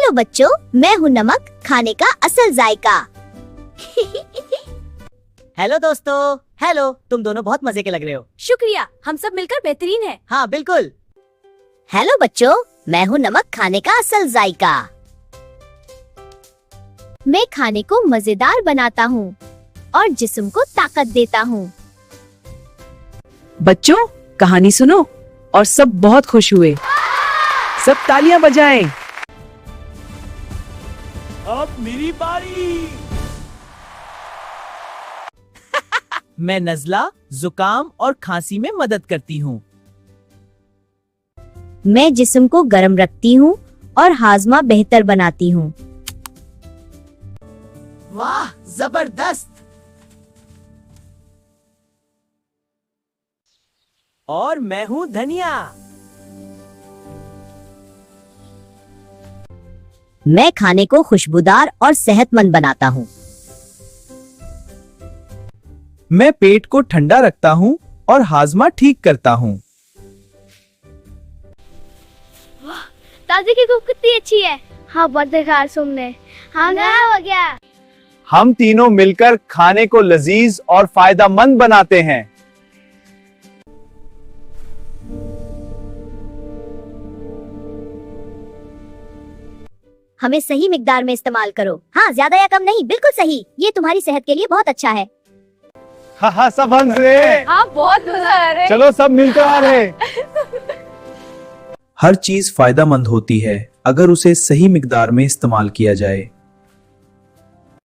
Hello बच्चों, मैं हूँ नमक, खाने का असल जायका। हेलो दोस्तों। हेलो, तुम दोनों बहुत मजे के लग रहे हो। शुक्रिया, हम सब मिलकर बेहतरीन हैं। हाँ बिल्कुल। हेलो बच्चों, मैं हूँ नमक, खाने का असल जायका। मैं खाने को मजेदार बनाता हूँ और जिस्म को ताकत देता हूँ। बच्चों, कहानी सुनो और सब बहुत खुश हुए। सब तालियां बजाएं। अब मेरी बारी। मैं नज़ला, जुकाम और खांसी में मदद करती हूँ। मैं जिस्म को गर्म रखती हूँ और हाजमा बेहतर बनाती हूँ। वाह, जबरदस्त। और मैं हूँ धनिया। मैं खाने को खुशबूदार और सेहतमंद बनाता हूँ। मैं पेट को ठंडा रखता हूँ और हाजमा ठीक करता हूँ। ताज़ी की खूब कितनी अच्छी है। हाँ, बहुत बेकार सुनने। हाँ हो गया। हम तीनों मिलकर खाने को लजीज और फायदेमंद बनाते हैं। हमें सही मिकदार में इस्तेमाल करो। हाँ, ज्यादा या कम नहीं, बिल्कुल सही। ये तुम्हारी सेहत के लिए बहुत अच्छा है। हाँ, सब हंस रहे हैं। हाँ, बहुत मजा आ रहा है। चलो सब मिलकर आ रहे हैं। हर चीज फायदेमंद होती है अगर उसे सही मिकदार में इस्तेमाल किया जाए।